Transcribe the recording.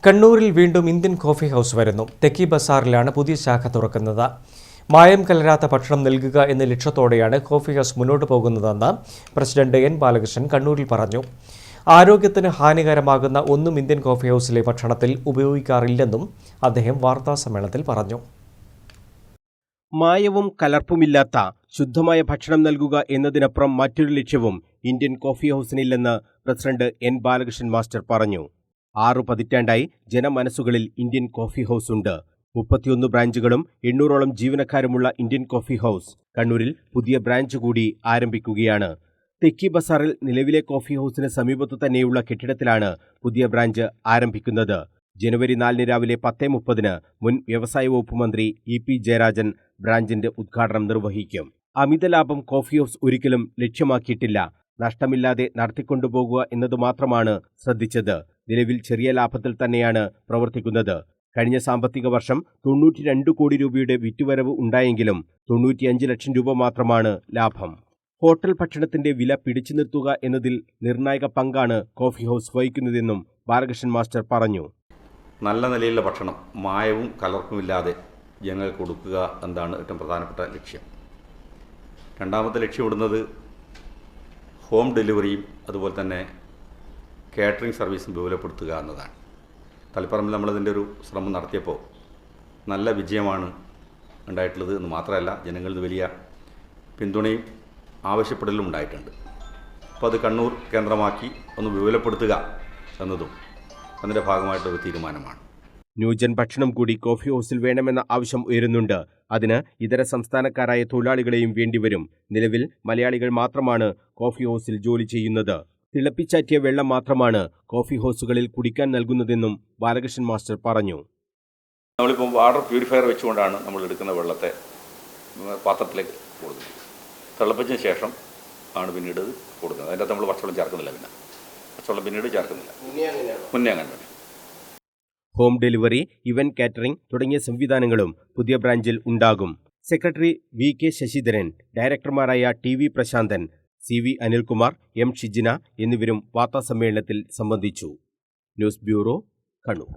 കണ്ണൂരിൽ വീണ്ടും Indian coffee house വരുന്നു. തെക്കി ബസാറിലാണ് പുതിയ ശാഖ തുറക്കുന്നത്. മായം കലരാത്ത ഭക്ഷണം നൽകുക എന്ന ലക്ഷ്യത്തോടെയാണ് കോഫി ഹൗസ് മുന്നോട്ട് പോകുന്നതെന്ന് പ്രസിഡന്റ് എൻ ബാലകൃഷ്ണൻ കണ്ണൂരിൽ പറഞ്ഞു. ആരോഗ്യത്തിന് ഹാനികരമാകുന്ന ഒന്നും ഇന്ത്യൻ കോഫി ഹൗസിലെ ഭക്ഷണത്തിൽ ഉപയോഗിക്കാറില്ലെന്നും അദ്ദേഹം വാർത്താസമ്മേളനത്തിൽ പറഞ്ഞു. മായവും കലർപ്പുമില്ലാത്ത ശുദ്ധമായ ഭക്ഷണം നൽകുക എന്നതിനപ്പുറം മറ്റൊരു ലക്ഷ്യവും ഇന്ത്യൻ കോഫി ഹൗസിനില്ലെന്ന് പ്രസിഡന്റ് എൻ ബാലകൃഷ്ണൻ മാസ്റ്റർ പറഞ്ഞു. 6 പതിറ്റാണ്ടായി ജനമനസ്സുകളിൽ ഇന്ത്യൻ കോഫി ഹൗസ് ഉണ്ട്. 31 ബ്രാഞ്ചുകളും 800ഓളം ജീവനക്കാരുമുള്ള ഇന്ത്യൻ കോഫി ഹൗസ് കണ്ണൂരിൽ പുതിയ ബ്രാഞ്ച് കൂടി ആരംഭിക്കുകയാണ്. തെക്കി ബസാറിൽ നിലവിലെ കോഫി ഹൗസിന് സമീപത്തു തന്നെയുള്ള കെട്ടിടത്തിലാണ് പുതിയ ബ്രാഞ്ച് ആരംഭിക്കുന്നത്. ജനുവരി 4 രാവിലെ 10:30 മുൻ വ്യവസായ വകുപ്പ് മന്ത്രി ഇ പി ജയരാജൻ ബ്രാഞ്ചിന്റെ ഉദ്ഘാടനം നിർവഹിക്കും. അമിത ലാഭം കോഫി ഹൗസ് ഒരിക്കലും ലക്ഷ്യമാക്കിയിട്ടില്ല. നഷ്ടമില്ലാതെ നടത്തിക്കൊണ്ടുപോകുക എന്നതു മാത്രമാണ് ശ്രദ്ധിച്ചത്. നിലവിൽ ചെറിയ ലാഭത്തിൽ തന്നെയാണ് പ്രവർത്തിക്കുന്നത്. കഴിഞ്ഞ സാമ്പത്തിക വർഷം 92 കോടി രൂപയുടെ വിറ്റുവരവ് ഉണ്ടായെങ്കിലും 95 ലക്ഷം രൂപ മാത്രമാണ് ലാഭം. ഹോട്ടൽ ഭക്ഷണത്തിന്റെ വില പിടിച്ചു നിർത്തുക എന്നതിൽ നിർണായക പങ്കാണ് കോഫി ഹൗസ് വഹിക്കുന്നതെന്നും ബാലകൃഷ്ണൻ മാസ്റ്റർ പറഞ്ഞു. നല്ല നിലയിലുള്ള ഭക്ഷണം മായവും കലർപ്പുമില്ലാതെ ജനങ്ങൾക്ക് കൊടുക്കുക എന്നതാണ് ഏറ്റവും പ്രധാനപ്പെട്ട ലക്ഷ്യം. രണ്ടാമത്തെ ലക്ഷ്യമിടുന്നത് ഹോം ഡെലിവറിയും അതുപോലെ തന്നെ കാറ്ററിംഗ് സർവീസും വിപുലപ്പെടുത്തുക എന്നതാണ്. തളിപ്പറമ്പിൽ നമ്മളതിൻ്റെ ഒരു ശ്രമം നടത്തിയപ്പോൾ നല്ല വിജയമാണ് ഉണ്ടായിട്ടുള്ളത് എന്ന് മാത്രമല്ല, ജനങ്ങളിൽ നിന്ന് വലിയ പിന്തുണയും ആവശ്യപ്പെടലും ഉണ്ടായിട്ടുണ്ട്. അപ്പോൾ അത് കണ്ണൂർ കേന്ദ്രമാക്കി ഒന്ന് വിപുലപ്പെടുത്തുക എന്നതും അതിൻ്റെ ഭാഗമായിട്ടൊരു തീരുമാനമാണ്. ന്യൂജൻ ഭക്ഷണം കൂടി കോഫി ഹൗസിൽ വേണമെന്ന ആവശ്യം ഉയരുന്നുണ്ട്. അതിന് ഇതര സംസ്ഥാനക്കാരായ തൊഴിലാളികളെയും വേണ്ടിവരും. നിലവിൽ മലയാളികൾ മാത്രമാണ് കോഫി ഹൗസിൽ ജോലി ചെയ്യുന്നത്. തിളപ്പിച്ചാറ്റിയ വെള്ളം മാത്രമാണ് കോഫി ഹൗസുകളിൽ കുടിക്കാൻ നൽകുന്നതെന്നും ബാലകൃഷ്ണൻ മാസ്റ്റർ പറഞ്ഞു. നമ്മളിപ്പോൾ വാട്ടർ പ്യൂരിഫയർ വെച്ചുകൊണ്ടാണ് നമ്മൾ എടുക്കുന്ന വെള്ളത്തെ പാത്രത്തിലേക്ക് കൊടുക്കുന്നത്. തിളപ്പിച്ചതിന് ശേഷം ആണ് പിന്നീട് കൊടുക്കുന്നത്. അതിൻ്റെ അകത്ത് നമ്മൾ പച്ചവെള്ളം ചേർക്കുന്നില്ല. പച്ചവെള്ളം പിന്നീട് ചേർക്കുന്നില്ല. മുന്നേ അങ്ങനെ തന്നെ. ഹോം ഡെലിവറി, ഇവന്റ് കാറ്ററിംഗ് തുടങ്ങിയ സംവിധാനങ്ങളും പുതിയ ബ്രാഞ്ചിൽ ഉണ്ടാകും. സെക്രട്ടറി വി കെ ശശിധരൻ, ഡയറക്ടർമാരായ T V Prasanthan, C V Anilkumar, M Shijina എന്നിവരും വാർത്താസമ്മേളനത്തിൽ സംബന്ധിച്ചു. News bureau, Kannur.